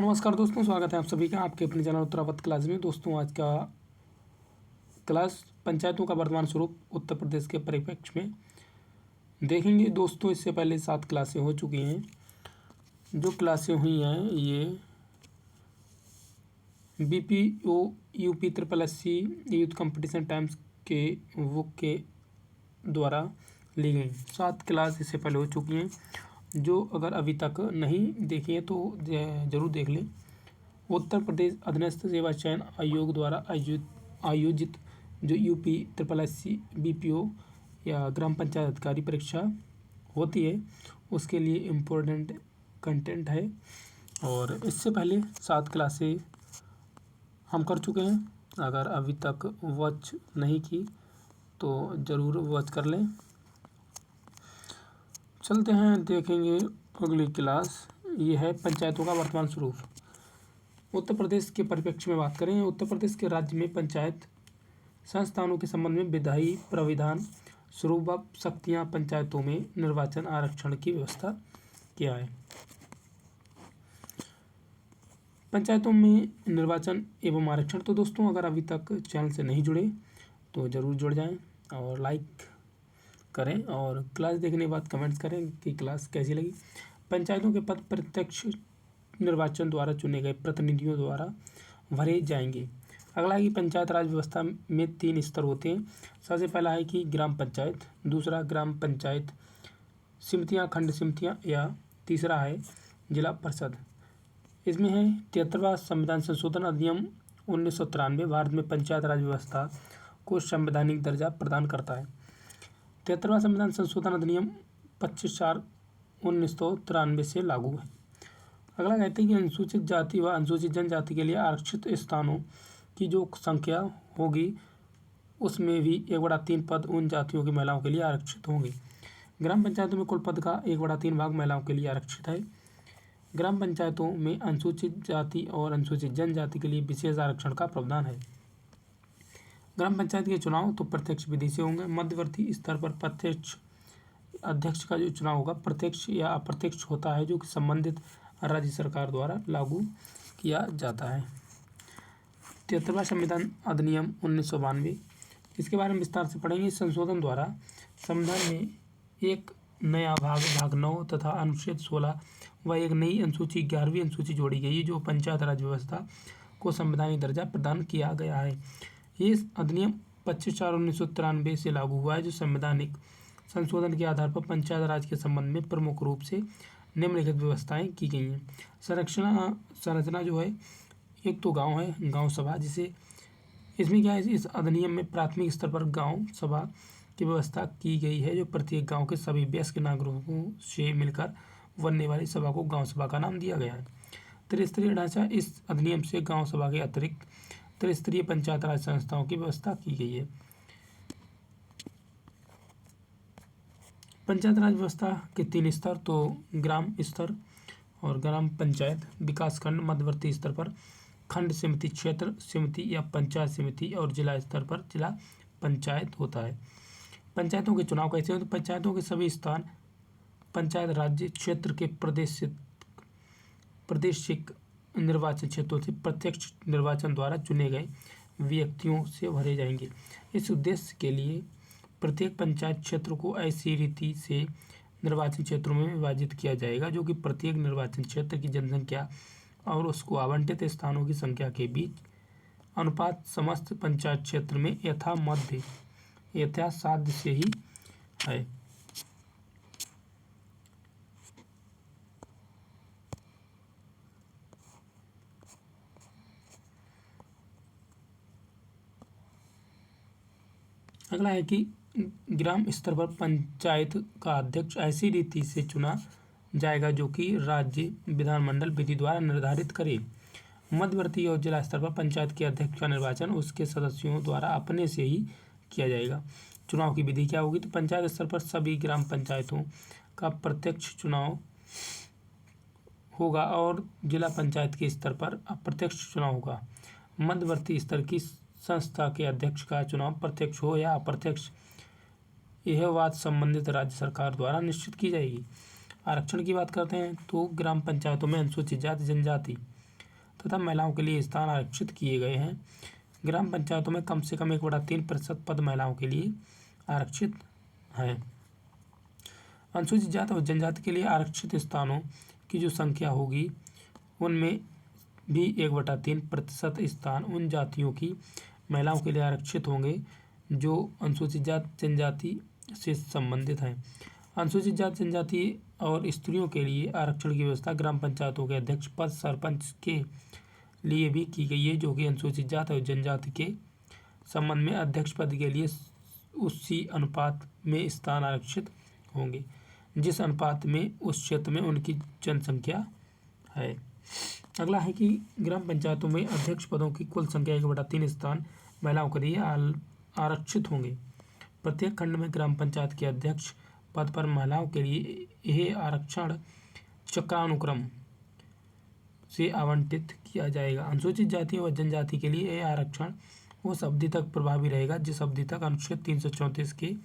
नमस्कार दोस्तों, स्वागत है आप सभी का आपके अपने चैनल उत्तरावत क्लास में। दोस्तों, आज का क्लास पंचायतों का वर्तमान स्वरूप उत्तर प्रदेश के परिप्रेक्ष्य में देखेंगे। दोस्तों, इससे पहले 7 क्लासें हो चुकी हैं। जो क्लासें हुई हैं ये BPO UP SSC youth competition times के बुक के द्वारा ली गई 7 क्लास इससे पहले हो चुकी हैं। जो अगर अभी तक नहीं देखी है तो ज़रूर देख लें। उत्तर प्रदेश अधीनस्थ सेवा चयन आयोग द्वारा आयोजित जो UP SSC BPO या ग्राम पंचायत अधिकारी परीक्षा होती है उसके लिए इम्पोर्टेंट कंटेंट है। और इससे पहले 7 क्लासें हम कर चुके हैं। अगर अभी तक वॉच नहीं की तो ज़रूर वॉच कर लें। चलते हैं, देखेंगे अगली क्लास। ये है पंचायतों का वर्तमान स्वरूप। उत्तर प्रदेश के परिप्रेक्ष्य में बात करें। उत्तर प्रदेश के राज्य में पंचायत संस्थानों के संबंध में विधायी प्राविधान स्वरूप व शक्तियाँ पंचायतों में निर्वाचन आरक्षण की व्यवस्था किया है। पंचायतों में निर्वाचन एवं आरक्षण। तो दोस्तों, अगर अभी तक चैनल से नहीं जुड़े तो ज़रूर जुड़ जाएं और लाइक करें और क्लास देखने के बाद कमेंट्स करें कि क्लास कैसी लगी। पंचायतों के पद प्रत्यक्ष निर्वाचन द्वारा चुने गए प्रतिनिधियों द्वारा भरे जाएंगे। अगला है कि पंचायत राज व्यवस्था में 3 स्तर होते हैं। सबसे पहला है कि ग्राम पंचायत, दूसरा ग्राम पंचायत समितियाँ, खंड समितियाँ, या तीसरा है जिला परिषद। इसमें है 73वां संविधान संशोधन अधिनियम 1993 भारत में पंचायत राज व्यवस्था को संवैधानिक दर्जा प्रदान करता है। 73वां संविधान संशोधन अधिनियम 25/4/1993 से लागू है। अगला कहते हैं कि अनुसूचित जाति व अनुसूचित जनजाति के लिए आरक्षित स्थानों की जो संख्या होगी उसमें भी 1/3 पद उन जातियों की महिलाओं के लिए आरक्षित होंगे। ग्राम पंचायतों में कुल पद का 1/3 भाग महिलाओं के लिए आरक्षित है। ग्राम पंचायतों में अनुसूचित जाति और अनुसूचित जनजाति के लिए विशेष आरक्षण का प्रावधान है। ग्राम पंचायत के चुनाव तो प्रत्यक्ष विधि से होंगे। मध्यवर्ती स्तर पर प्रत्यक्ष अध्यक्ष का जो चुनाव होगा प्रत्यक्ष या अप्रत्यक्ष होता है, जो कि संबंधित राज्य सरकार द्वारा लागू किया जाता है। 73वां संविधान अधिनियम 1992, इसके बारे में विस्तार से पढ़ेंगे। संशोधन द्वारा संविधान में एक नया भाग 9 तथा अनुच्छेद 16 व एक नई अनुसूची 11वीं अनुसूची जोड़ी गई, जो पंचायत राज व्यवस्था को संवैधानिक दर्जा प्रदान किया गया है। ये अधिनियम 25/4/1993 से लागू हुआ है, जो संवैधानिक संशोधन के आधार पर पंचायत राज के संबंध में प्रमुख रूप से निम्नलिखित व्यवस्थाएं की गई हैं। संरचना जो है, एक तो गांव है, गांव सभा, जिसे इसमें क्या है, इस अधिनियम में प्राथमिक स्तर पर गांव सभा की व्यवस्था की गई है, जो प्रत्येक गांव के सभी वयस्क नागरिकों से मिलकर बनने वाली सभा को गांव सभा का नाम दिया गया है। त्रिस्तरीय ढांचा, इस अधिनियम से गांव सभा के अतिरिक्त त्रिस्तरीय पंचायत राज संस्थाओं की व्यवस्था की गई है। पंचायत राज व्यवस्था के 3 स्तर तो ग्राम स्तर और ग्राम पंचायत, विकास खंड, मध्यवर्ती स्तर पर खंड समिति, क्षेत्र समिति या पंचायत समिति, और जिला स्तर पर जिला पंचायत होता है। पंचायतों के चुनाव कैसे होते हैं? पंचायतों के सभी स्थान पंचायत राज्य क्षेत्र के प्रादेशिक निर्वाचन क्षेत्रों से प्रत्यक्ष निर्वाचन द्वारा चुने गए व्यक्तियों से भरे जाएंगे। इस उद्देश्य के लिए प्रत्येक पंचायत क्षेत्र को ऐसी रीति से निर्वाचन क्षेत्रों में विभाजित किया जाएगा, जो कि प्रत्येक निर्वाचन क्षेत्र की जनसंख्या और उसको आवंटित स्थानों की संख्या के बीच अनुपात समस्त पंचायत क्षेत्र में यथासाध्य से ही है। अगला है कि ग्राम स्तर पर पंचायत का अध्यक्ष ऐसी रीति से चुना जाएगा जो कि राज्य विधानमंडल विधि द्वारा निर्धारित करे। मध्यवर्ती और जिला स्तर पर पंचायत के अध्यक्ष का निर्वाचन उसके सदस्यों द्वारा अपने से ही किया जाएगा। चुनाव की विधि क्या होगी? तो पंचायत स्तर पर सभी ग्राम पंचायतों का प्रत्यक्ष चुनाव होगा और जिला पंचायत के स्तर पर अप्रत्यक्ष चुनाव होगा। मध्यवर्ती स्तर की संस्था के अध्यक्ष का चुनाव प्रत्यक्ष हो या अप्रत्यक्ष, यह बात संबंधित राज्य सरकार द्वारा निश्चित की जाएगी। आरक्षण की बात करते हैं तो ग्राम पंचायतों में अनुसूचित जाति जनजाति तथा महिलाओं के लिए स्थान आरक्षित किए गए हैं। ग्राम पंचायतों में कम से कम 1/3% पद महिलाओं के लिए आरक्षित हैं। अनुसूचित जाति और जनजाति के लिए आरक्षित स्थानों की जो संख्या होगी उनमें भी 1/3% स्थान उन जातियों की महिलाओं के लिए आरक्षित होंगे जो अनुसूचित जाति जनजाति से संबंधित हैं। अनुसूचित जाति जनजाति और स्त्रियों के लिए आरक्षण की व्यवस्था ग्राम पंचायतों के अध्यक्ष पद सरपंच के लिए भी की गई है, जो कि अनुसूचित जाति और जनजाति के संबंध में अध्यक्ष पद के लिए उसी अनुपात में स्थान आरक्षित होंगे जिस अनुपात में उस क्षेत्र में उनकी जनसंख्या है। अगला है कि ग्राम पंचायतों में अध्यक्ष पदों की कुल संख्या 1/3 स्थान महिलाओं के लिए आरक्षित होंगे। प्रत्येक खंड में ग्राम पंचायत के अध्यक्ष पद पर महिलाओं के लिए यह आरक्षण चक्रानुक्रम से आवंटित किया जाएगा। अनुसूचित जाति व जनजाति के लिए यह आरक्षण उस अवधि तक प्रभावी रहेगा जिस अवधि तक अनुच्छेद 334 के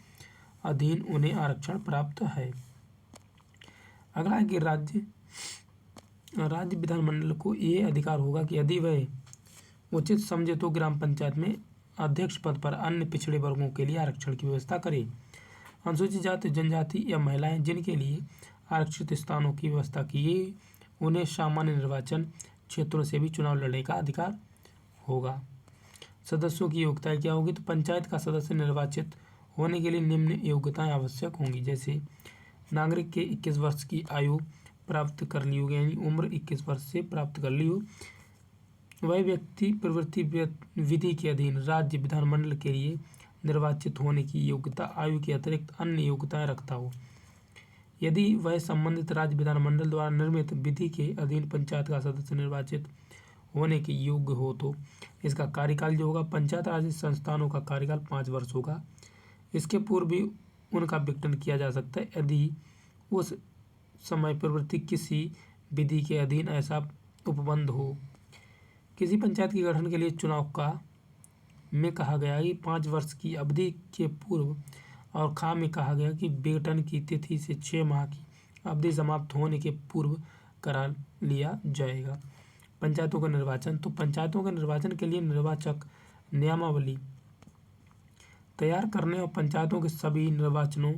अधीन उन्हें आरक्षण प्राप्त है। अगला है कि राज्य विधानमंडल को ये अधिकार होगा कि यदि वह उचित समझे तो ग्राम पंचायत में अध्यक्ष पद पर अन्य पिछड़े वर्गों के लिए आरक्षण की व्यवस्था करे। अनुसूचित जाति जनजाति या महिलाएं जिनके लिए आरक्षित स्थानों की व्यवस्था की है उन्हें सामान्य निर्वाचन क्षेत्रों से भी चुनाव लड़ने का अधिकार होगा। सदस्यों की योग्यताएं क्या होगी? तो पंचायत का सदस्य निर्वाचित होने के लिए निम्न योग्यताएं आवश्यक होंगी, जैसे नागरिक के 21 वर्ष की आयु प्राप्त कर ली हो, यानी उम्र 21 वर्ष से प्राप्त कर ली हो। वह व्यक्ति प्रवृत्ति विधि के अधीन राज्य विधानमंडल के लिए निर्वाचित होने की योग्यता आयु के अतिरिक्त अन्य योग्यताएं रखता हो। यदि वह संबंधित राज्य विधानमंडल द्वारा निर्मित विधि के अधीन पंचायत का सदस्य निर्वाचित होने के योग्य हो तो इसका कार्यकाल जो होगा पंचायत राज संस्थानों का कार्यकाल 5 वर्ष होगा। इसके पूर्व भी उनका विघटन किया जा सकता है यदि उस समय प्रवृत्ति किसी विधि के अधीन ऐसा उपबंध हो। किसी पंचायत के गठन के लिए चुनाव का में कहा गया कि 5 वर्ष की अवधि के पूर्व और खा में कहा गया कि विघटन की तिथि से 6 माह की अवधि समाप्त होने के पूर्व करा लिया जाएगा। पंचायतों का निर्वाचन, तो पंचायतों के निर्वाचन के लिए निर्वाचक नियमावली तैयार करने और पंचायतों के सभी निर्वाचनों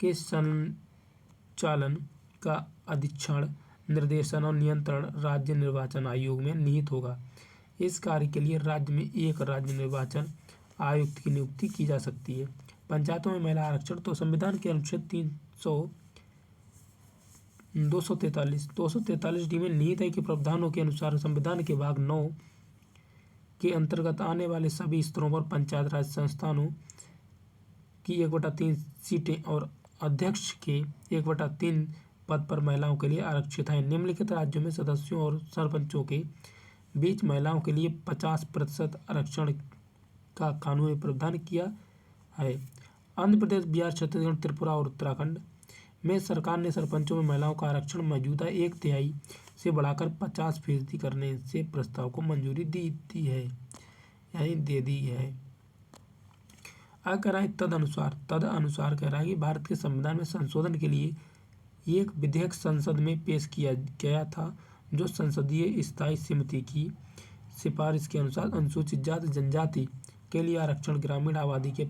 के संचालन का अधीक्षण निर्देशन और नियंत्रण राज्य निर्वाचन आयोग में निहित होगा। इस कार्य के लिए राज्य में एक राज्य निर्वाचन आयुक्त की नियुक्ति की जा सकती है। पंचायतों में महिला आरक्षण, तो संविधान के अनुच्छेद 243 डी में निहित है कि प्रावधानों के अनुसार संविधान के भाग 9 के अंतर्गत आने वाले सभी स्तरों पर पंचायत राज संस्थानों की 1/3 सीटें और अध्यक्ष के 1/3 पद पर महिलाओं के लिए आरक्षित हैं। निम्नलिखित राज्यों में सदस्यों और सरपंचों के बीच महिलाओं के लिए 50% आरक्षण का कानूनी प्रावधान किया है। आंध्र प्रदेश, बिहार, छत्तीसगढ़, त्रिपुरा और उत्तराखंड में सरकार ने सरपंचों में महिलाओं का आरक्षण मौजूदा 1/3 से बढ़ाकर 50% करने से प्रस्ताव को मंजूरी दी है, यानी दे दी है। आगे कह रहा है तदनुसार कह रहा है कि भारत के संविधान में संशोधन के लिए एक विधेयक संसद में पेश किया गया था जो संसदीय स्थायी समिति की सिफारिश के अनुसार अनुसूचित जाति जनजाति के लिए आरक्षण ग्रामीण आबादी के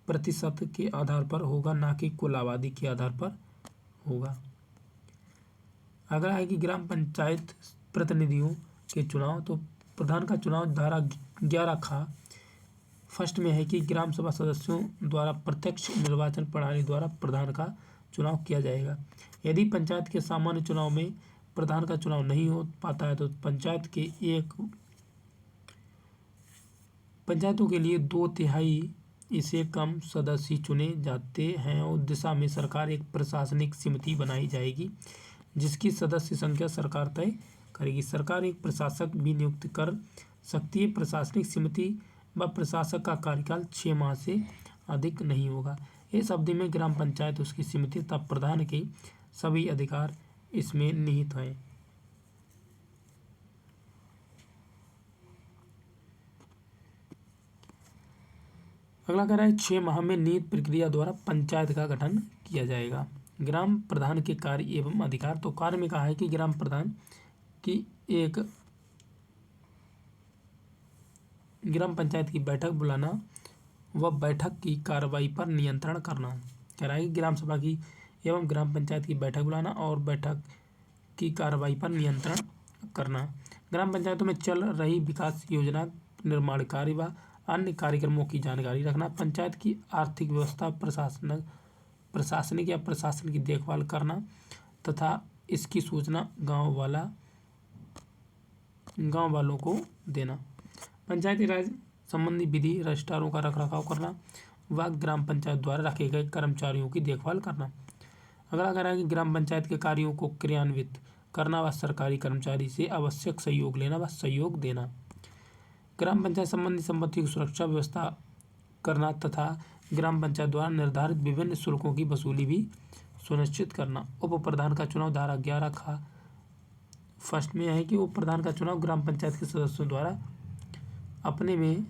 प्रतिशत के आधार पर होगा, ना कि कुल आबादी के आधार पर होगा। अगला है कि ग्राम पंचायत प्रतिनिधियों के चुनाव, तो प्रधान का चुनाव धारा 11 खा फर्स्ट में है कि ग्राम सभा सदस्यों द्वारा प्रत्यक्ष निर्वाचन प्रणाली द्वारा प्रधान का चुनाव किया जाएगा। यदि पंचायत के सामान्य चुनाव में प्रधान का चुनाव नहीं हो पाता है तो पंचायतों के लिए 2/3 इससे कम सदस्य चुने जाते हैं और दिशा में सरकार एक प्रशासनिक समिति बनाई जाएगी जिसकी सदस्य संख्या सरकार तय करेगी। सरकार एक प्रशासक भी नियुक्त कर सकती है। प्रशासनिक समिति व प्रशासक का कार्यकाल 6 माह से अधिक नहीं होगा। इस अवधि में ग्राम पंचायत, उसकी समिति तथा प्रधान के सभी अधिकार इसमें निहित हैं। अगला कह रहा है 6 माह में नियत प्रक्रिया द्वारा पंचायत का गठन किया जाएगा। ग्राम प्रधान के कार्य एवं अधिकार, तो कार्य में कहा है कि ग्राम प्रधान कि एक ग्राम पंचायत की बैठक बुलाना व बैठक की कार्रवाई पर नियंत्रण करना। कह रहा है कि ग्राम सभा की एवं ग्राम पंचायत की बैठक बुलाना और बैठक की कार्रवाई पर नियंत्रण करना। ग्राम पंचायतों में चल रही विकास योजना, निर्माण कार्य व अन्य कार्यक्रमों की जानकारी रखना। पंचायत की आर्थिक व्यवस्था, प्रशासनिक या प्रशासन की देखभाल करना तथा इसकी सूचना गांव वालों को देना। पंचायती राज संबंधी विधि रजिस्ट्रारों का रखरखाव करना व ग्राम पंचायत द्वारा रखे गए कर्मचारियों की देखभाल करना। अगला कह रहा है कि ग्राम पंचायत के कार्यों को क्रियान्वित करना व सरकारी कर्मचारी से आवश्यक सहयोग लेना व सहयोग देना। ग्राम पंचायत संबंधी संपत्ति की सुरक्षा व्यवस्था करना तथा ग्राम पंचायत द्वारा निर्धारित विभिन्न शुल्कों की वसूली भी सुनिश्चित करना। उप प्रधान का चुनाव धारा 11 खा फर्स्ट में है कि उप प्रधान का चुनाव ग्राम पंचायत के सदस्यों द्वारा अपने में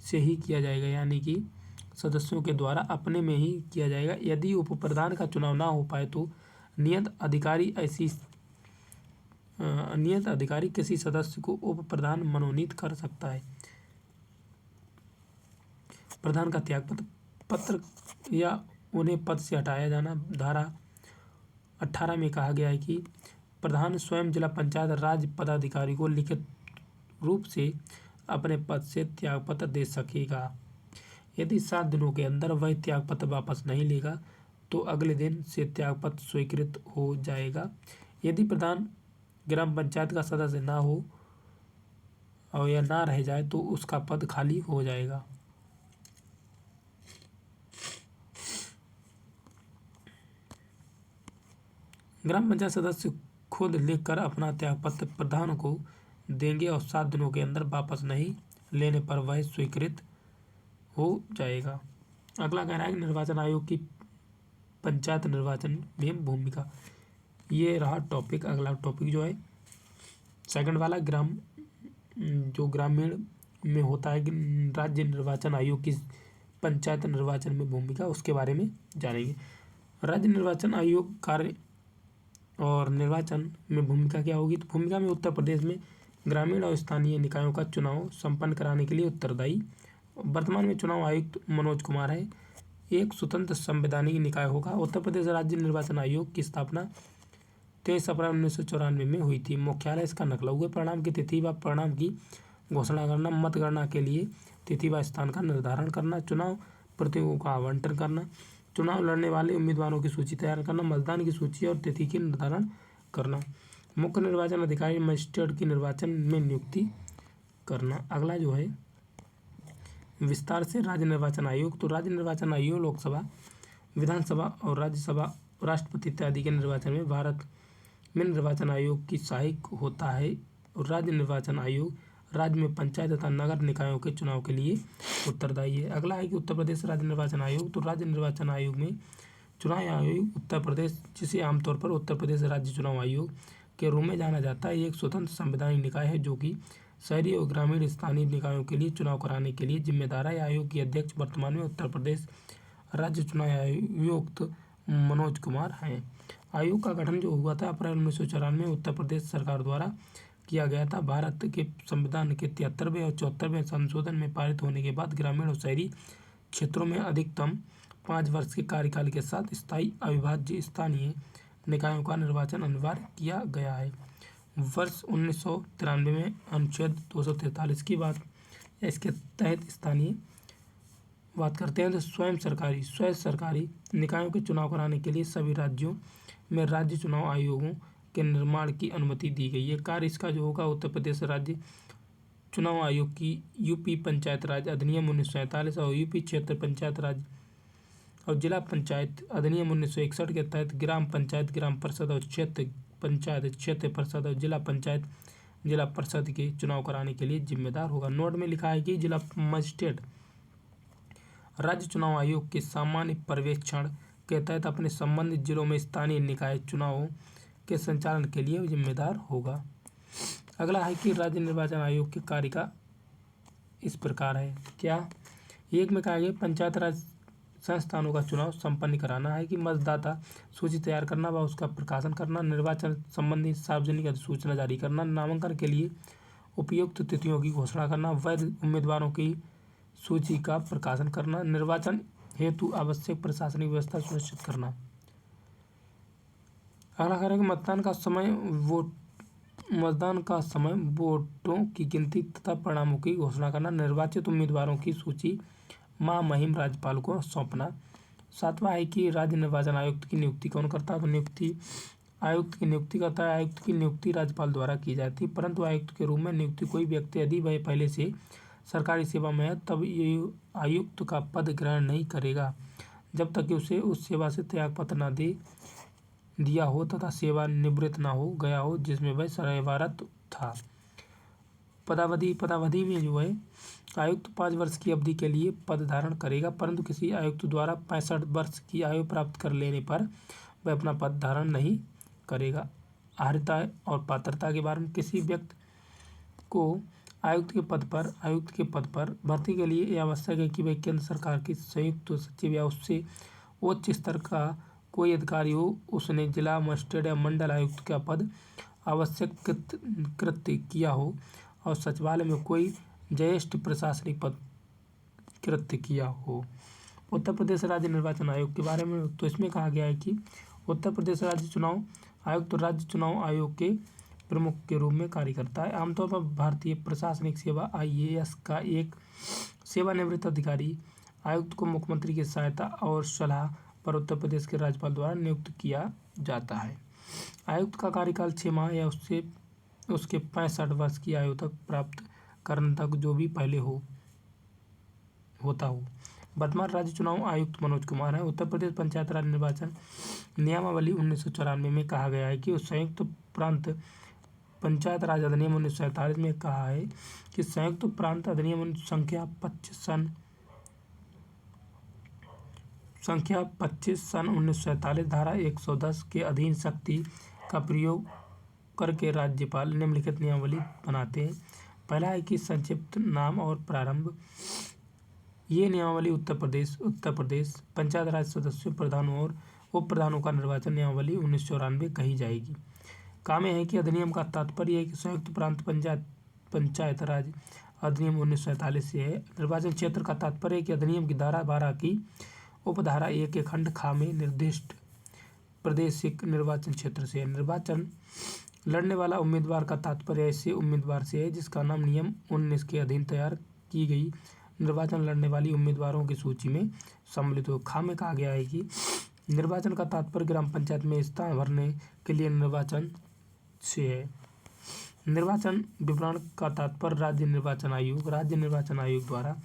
से ही किया जाएगा, यानी कि सदस्यों के द्वारा अपने में ही किया जाएगा। यदि उप प्रधान का चुनाव ना हो पाए तो नियत अधिकारी किसी सदस्य को उप प्रधान मनोनीत कर सकता है। प्रधान का त्याग पत्र या उन्हें पद से हटाया जाना। धारा 18 में कहा गया है कि प्रधान स्वयं जिला पंचायत राज पदाधिकारी को लिखित रूप से अपने पद से त्यागपत्र दे सकेगा। यदि 7 दिनों के अंदर वह त्यागपत्र वापस नहीं लेगा तो अगले दिन से त्यागपत्र स्वीकृत हो जाएगा। यदि प्रधान ग्राम पंचायत का सदस्य ना हो और या ना रह जाए तो उसका पद खाली हो जाएगा। ग्राम पंचायत सदस्य खुद लिखकर अपना त्यागपत्र प्रधान को देंगे और 7 दिनों के अंदर वापस नहीं लेने पर वह स्वीकृत हो जाएगा। अगला कह रहा है कि निर्वाचन आयोग की पंचायत निर्वाचन में भूमिका। ये रहा टॉपिक। अगला टॉपिक जो है सेकंड वाला, ग्रामीण में होता है कि राज्य निर्वाचन आयोग की पंचायत निर्वाचन में भूमिका, उसके बारे में जानेंगे। राज्य निर्वाचन आयोग कार्य और निर्वाचन में भूमिका क्या होगी। तो भूमिका में उत्तर प्रदेश में ग्रामीण और स्थानीय निकायों का चुनाव संपन्न कराने के लिए उत्तरदायी। वर्तमान में चुनाव आयुक्त मनोज कुमार है। एक स्वतंत्र संवैधानिक निकाय होगा। उत्तर प्रदेश राज्य निर्वाचन आयोग की स्थापना 23 अप्रैल 1994 में हुई थी। मुख्यालय इसका लखनऊ है। परिणाम की तिथि व परिणाम की घोषणा करना, मतगणना के लिए तिथि व स्थान का निर्धारण करना, चुनाव प्रतिनिधियों का आवंटन करना, चुनाव लड़ने वाले उम्मीदवारों की सूची तैयार करना, मतदान की सूची और तिथि की निर्धारण करना, मुख्य निर्वाचन अधिकारी मजिस्ट्रेट की निर्वाचन में नियुक्ति करना। अगला जो है विस्तार से राज्य निर्वाचन आयोग। तो राज्य निर्वाचन आयोग लोकसभा, विधानसभा और राज्यसभा, राष्ट्रपति इत्यादि के निर्वाचन में भारत में निर्वाचन आयोग की सहायक होता है। और राज्य निर्वाचन आयोग राज्य में पंचायत तथा नगर निकायों के चुनाव के लिए उत्तरदायी है। अगला है कि उत्तर प्रदेश राज्य निर्वाचन आयोग। तो राज्य निर्वाचन आयोग में चुनाव आयोग उत्तर प्रदेश, जिसे आमतौर पर उत्तर प्रदेश राज्य चुनाव आयोग के रूप में जाना जाता है, एक स्वतंत्र संवैधानिक निकाय है जो कि शहरी और ग्रामीण स्थानीय निकायों के लिए चुनाव कराने के लिए जिम्मेदार है। आयोग के अध्यक्ष वर्तमान में उत्तर प्रदेश राज्य चुनाव आयुक्त मनोज कुमार हैं। आयोग का गठन जो हुआ था अप्रैल 1994 में उत्तर प्रदेश सरकार द्वारा किया गया था। भारत के संविधान के 73वें और 74वें संशोधन में पारित होने के बाद ग्रामीण और शहरी क्षेत्रों में अधिकतम 5 वर्ष के कार्यकाल के साथ स्थायी अविभाज्य स्थानीय निकायों का निर्वाचन अनिवार्य किया गया है। वर्ष 1993 में अनुच्छेद 243 की बात, इसके तहत स्थानीय बात करते हैं तो स्वयं सरकारी निकायों के चुनाव कराने के लिए सभी राज्यों में राज्य चुनाव आयोगों के निर्माण की अनुमति दी गई है। कार्य इसका जो होगा उत्तर प्रदेश राज्य चुनाव आयोग की यूपी पंचायत राज अधिनियम 1947 और यूपी क्षेत्र पंचायत राज और जिला पंचायत अधिनियम 1961 के तहत ग्राम पंचायत, ग्राम परिषद और क्षेत्र पंचायत, क्षेत्र परिषद और जिला पंचायत, जिला परिषद के चुनाव कराने के लिए जिम्मेदार होगा। नोट में लिखा है कि जिला मजिस्ट्रेट राज्य चुनाव आयोग के सामान्य पर्यवेक्षण के तहत अपने संबंधित जिलों में स्थानीय निकाय चुनावों के संचालन के लिए जिम्मेदार होगा। अगला है कि राज्य निर्वाचन आयोग के कार्य का इस प्रकार है। क्या? एक में कहा गया पंचायत राज संस्थानों का चुनाव संपन्न कराना है कि मतदाता सूची तैयार करना व उसका प्रकाशन करना, निर्वाचन संबंधी सार्वजनिक अधिसूचना जारी करना, नामांकन के लिए उपयुक्त तिथियों की घोषणा करना, वैध उम्मीदवारों की सूची का प्रकाशन करना, निर्वाचन हेतु आवश्यक प्रशासनिक व्यवस्था सुनिश्चित करना। अगला कार्य मतदान का समय, वोटों की गिनती तथा परिणामों की घोषणा करना, निर्वाचित उम्मीदवारों की सूची महामहिम राज्यपाल को सौंपना। 7वां है कि राज्य निर्वाचन आयुक्त की नियुक्ति कौन करता है? तो आयुक्त की नियुक्ति करता है। आयुक्त की नियुक्ति राज्यपाल द्वारा की जाती है, परंतु आयुक्त के रूप में नियुक्ति कोई व्यक्ति यदि वह पहले से सरकारी सेवा में है तब ये आयुक्त का पद ग्रहण नहीं करेगा जब तक कि उसे उस सेवा से त्यागपत्र न दे दिया हो तथा सेवानिवृत्त न हो गया हो जिसमें वह सेवारत था। पदावधि में जो है आयुक्त 5 वर्ष की अवधि के लिए पद धारण करेगा, परंतु किसी आयुक्त द्वारा 65 वर्ष की आयु प्राप्त कर लेने पर वह अपना पद धारण नहीं करेगा। अर्हता और पात्रता के बारे में, किसी व्यक्ति को आयुक्त के पद पर भर्ती के लिए यह आवश्यक है कि वह केंद्र सरकार की संयुक्त सचिव या उससे उच्च स्तर का कोई अधिकारी हो, उसने जिला मजिस्ट्रेट या मंडल आयुक्त का पद आवश्यक कृत्य किया हो और सचिवालय में कोई ज्येष्ठ प्रशासनिक पद कृत्य किया हो। उत्तर प्रदेश राज्य निर्वाचन आयोग के बारे में, तो इसमें कहा गया है कि उत्तर प्रदेश राज्य चुनाव आयोग तो राज्य चुनाव आयोग के प्रमुख के रूप में कार्य करता है। आमतौर पर भारतीय प्रशासनिक सेवा IAS का एक सेवानिवृत्त अधिकारी आयुक्त को मुख्यमंत्री की सहायता और सलाह पर उत्तर प्रदेश के राज्यपाल द्वारा नियुक्त किया जाता है। आयुक्त का कार्यकाल 6 माह या उसके 65 वर्ष की आयु तक प्राप्त करने तक जो भी पहले होता हो। वर्तमान राज्य चुनाव आयुक्त मनोज कुमार है। उत्तर प्रदेश पंचायत राज निर्वाचन नियमावली 1994 में कहा गया है कि उस संयुक्त प्रांत पंचायत राज अधिनियम 1947 में कहा है कि संयुक्त प्रांत अधिनियम संख्या 25 सन 1947 धारा 110 के अधीन शक्ति का प्रयोग करके राज्यपाल निम्नलिखित नियमावली बनाते हैं। पहला है कि संक्षिप्त नाम और प्रारंभ। ये नियमावली उत्तर प्रदेश पंचायत राज सदस्यों, प्रधानों और उप प्रधानों का निर्वाचन नियमावली 1994 कही जाएगी। काम है कि अधिनियम का तात्पर्य है कि संयुक्त प्रांत पंचायत राज अधिनियम 1947 से है। निर्वाचन क्षेत्र का तात्पर्य है कि अधिनियम की धारा 12 की उपधारा 1 के खंड ख में निर्दिष्ट प्रादेशिक निर्वाचन क्षेत्र से है। निर्वाचन लड़ने वाला उम्मीदवार का तात्पर्य ऐसे उम्मीदवार से है जिसका नाम नियम 19 के अधीन तैयार की गई निर्वाचन लड़ने वाली उम्मीदवारों की सूची में सम्मिलित हो। ख में कहा गया है कि निर्वाचन का तात्पर्य ग्राम पंचायत में स्थान भरने के लिए निर्वाचन से है। निर्वाचन विवरण का तात्पर्य राज्य निर्वाचन आयोग द्वारा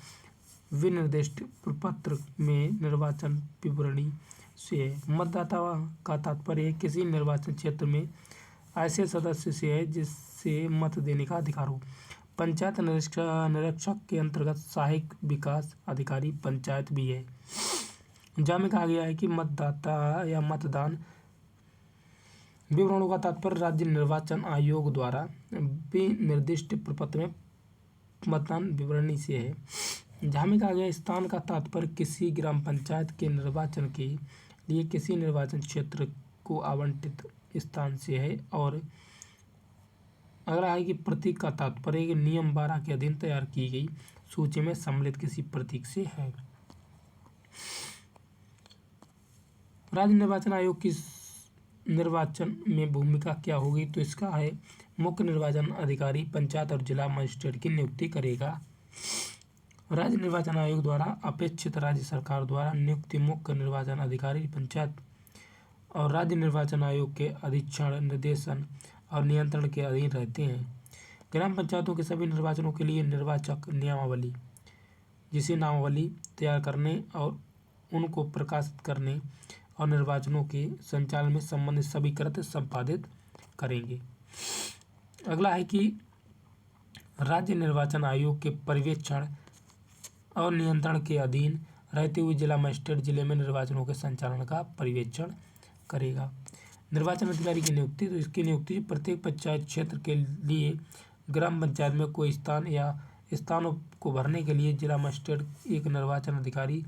विनिर्दिष्ट प्रपत्र में निर्वाचन विवरणी से है। मतदाता का तात्पर्य किसी निर्वाचन क्षेत्र में ऐसे सदस्य से है जिससे मत देने का अधिकार हो। पंचायत निरीक्षक के अंतर्गत सहायक विकास अधिकारी पंचायत भी है। जहाँ में कहा गया है कि मतदाता या मतदान विवरणों का तात्पर्य राज्य निर्वाचन आयोग द्वारा विनिर्दिष्ट प्रपत्र में मतदान विवरणी से है। जहाँ में कहा गया स्थान का तात्पर्य किसी ग्राम पंचायत के निर्वाचन के लिए किसी निर्वाचन क्षेत्र को आवंटित स्थान से है। और अगला है कि प्रतीक का तात्पर्य नियम 12 के अधीन तैयार की गई सूची में सम्मिलित किसी प्रतीक से है। राज्य निर्वाचन आयोग की निर्वाचन में भूमिका क्या होगी? तो इसका है मुख्य निर्वाचन अधिकारी पंचायत और जिला मजिस्ट्रेट की नियुक्ति करेगा। राज्य निर्वाचन आयोग द्वारा अपेक्षित राज्य सरकार द्वारा नियुक्त मुख्य निर्वाचन अधिकारी पंचायत और राज्य निर्वाचन आयोग के अधीक्षण, निर्देशन और नियंत्रण के अधीन रहते हैं। ग्राम पंचायतों के सभी निर्वाचनों के लिए निर्वाचक नियमावली, जिसे नामावली तैयार करने और उनको प्रकाशित करने और निर्वाचनों के संचालन में संबंधित सभी कृत्य संपादित करेंगे। अगला है कि राज्य निर्वाचन आयोग के पर्यवेक्षण और नियंत्रण के अधीन रहते हुए जिला मजिस्ट्रेट जिले में निर्वाचनों के संचालन का पर्यवेक्षण करेगा। निर्वाचन अधिकारी की नियुक्ति, तो इसकी नियुक्ति प्रत्येक पंचायत क्षेत्र के लिए ग्राम पंचायत में कोई स्थान या स्थानों को भरने के लिए जिला मजिस्ट्रेट एक निर्वाचन अधिकारी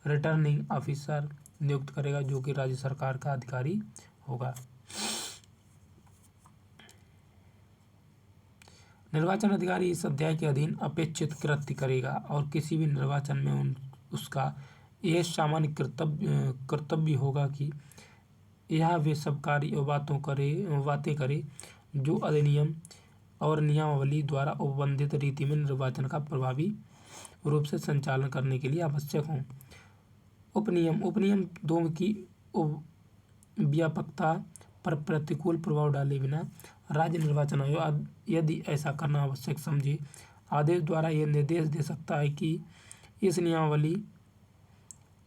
रिटर्निंग ऑफिसर नियुक्त करेगा, जो कि राज्य सरकार का अधिकारी होगा। निर्वाचन अधिकारी इस अध्याय के अधीन अपेक्षित कृत्य करेगा और किसी भी निर्वाचन में उसका यह सामान्य कर्तव्य होगा कि यह वे सब कार्य और बातें करे जो अधिनियम और नियमावली द्वारा उपबंधित रीति में निर्वाचन का प्रभावी रूप से संचालन करने के लिए आवश्यक हों। उपनियम 2 की व्यापकता पर प्रतिकूल प्रभाव डाले बिना राज्य निर्वाचन आयोग यदि ऐसा करना आवश्यक समझे, आदेश द्वारा यह निर्देश दे सकता है कि इस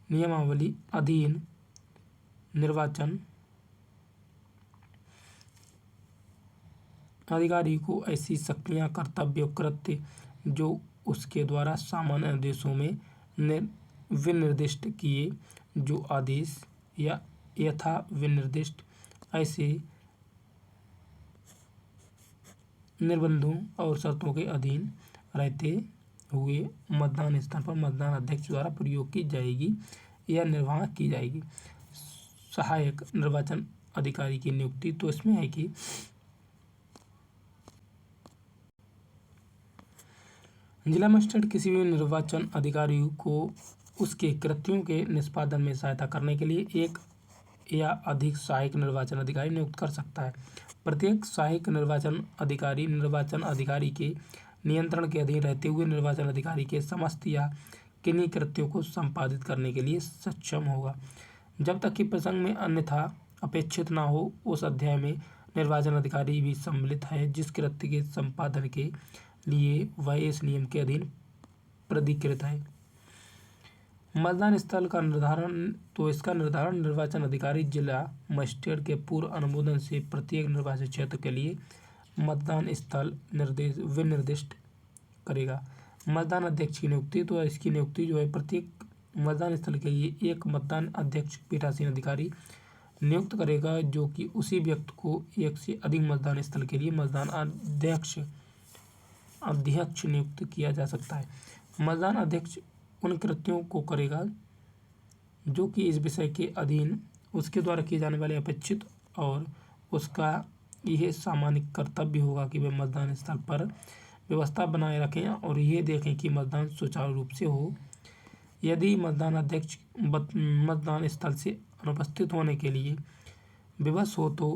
नियमावली अधीन निर्वाचन अधिकारी को ऐसी शक्तियां, कर्तव्य और कृत्य जो उसके द्वारा सामान्य आदेशों में विनिर्दिष्ट किए जो आदेश या यथा विनिर्दिष्ट ऐसे निर्बंधों और शर्तों के अधीन रहते हुए मतदान स्थल पर मतदान अध्यक्ष द्वारा प्रयोग की जाएगी या निर्वाह की जाएगी। सहायक निर्वाचन अधिकारी की नियुक्ति, तो इसमें है कि जिला मजिस्ट्रेट किसी भी निर्वाचन अधिकारी को उसके कृत्यों के निष्पादन में सहायता करने के लिए एक या अधिक सहायक निर्वाचन अधिकारी नियुक्त कर सकता है। प्रत्येक सहायक निर्वाचन अधिकारी के नियंत्रण के अधीन रहते हुए निर्वाचन अधिकारी के समस्त या किन्हीं कृत्यों को संपादित करने के लिए सक्षम होगा, जब तक कि प्रसंग में अन्यथा अपेक्षित न हो। उस अध्याय में निर्वाचन अधिकारी भी सम्मिलित है जिस कृत्य के संपादन के लिए वह इस नियम के अधीन प्राधिकृत है। मतदान स्थल का निर्धारण, तो इसका निर्धारण निर्वाचन अधिकारी जिला मजिस्ट्रेट के पूर्व अनुमोदन से प्रत्येक निर्वाचन क्षेत्र के लिए मतदान स्थल विनिर्दिष्ट करेगा। मतदान अध्यक्ष की नियुक्ति, तो इसकी नियुक्ति जो है प्रत्येक मतदान स्थल के लिए एक मतदान अध्यक्ष पीठासीन अधिकारी नियुक्त करेगा, जो कि उसी व्यक्ति को एक से अधिक मतदान स्थल के लिए मतदान अध्यक्ष नियुक्त किया जा सकता है। मतदान अध्यक्ष उन कृत्यों को करेगा जो कि इस विषय के अधीन उसके द्वारा किए जाने वाले अपेक्षित और उसका यह सामान्य कर्तव्य होगा कि वे मतदान स्थल पर व्यवस्था बनाए रखें और ये देखें कि मतदान सुचारू रूप से हो। यदि मतदान अध्यक्ष मतदान स्थल से अनुपस्थित होने के लिए विवश हो तो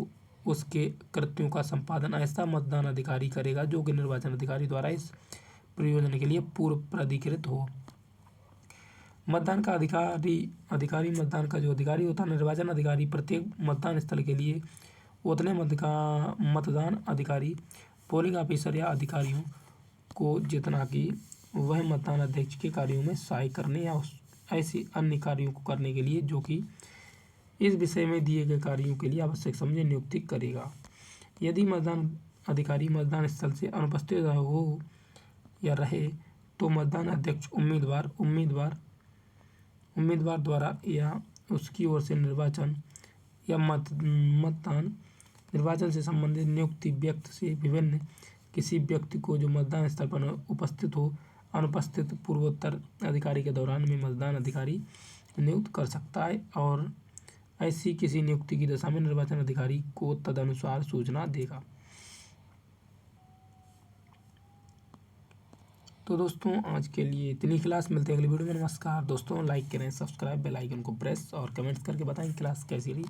उसके कृत्यों का संपादन ऐसा मतदान अधिकारी करेगा जो कि निर्वाचन अधिकारी द्वारा इस प्रयोजन के लिए पूर्व प्राधिकृत हो। मतदान का अधिकारी मतदान का जो अधिकारी होता है निर्वाचन अधिकारी प्रत्येक मतदान स्थल के लिए उतने मतदान अधिकारी, पोलिंग ऑफिसर या अधिकारियों को जितना कि वह मतदान अध्यक्ष के कार्यों में सहाय करने या ऐसे अन्य कार्यों को करने के लिए जो कि इस विषय में दिए गए कार्यों के लिए आवश्यक समझे नियुक्ति करेगा। यदि मतदान अधिकारी मतदान स्थल से अनुपस्थित हो या रहे तो मतदान अध्यक्ष उम्मीदवार द्वारा या उसकी ओर से निर्वाचन या निर्वाचन से संबंधित नियुक्ति व्यक्ति से विभिन्न किसी व्यक्ति को जो मतदान स्थल पर उपस्थित हो अनुपस्थित पूर्वोत्तर अधिकारी के दौरान में मतदान अधिकारी नियुक्त कर सकता है और ऐसी किसी नियुक्ति की दशा में निर्वाचन अधिकारी को तदनुसार सूचना देगा। तो दोस्तों आज के लिए इतनी क्लास, मिलते हैं अगली वीडियो में। नमस्कार दोस्तों, लाइक करें, सब्सक्राइब, बेल आइकन को प्रेस और कमेंट्स करके बताएं क्लास कैसी रही।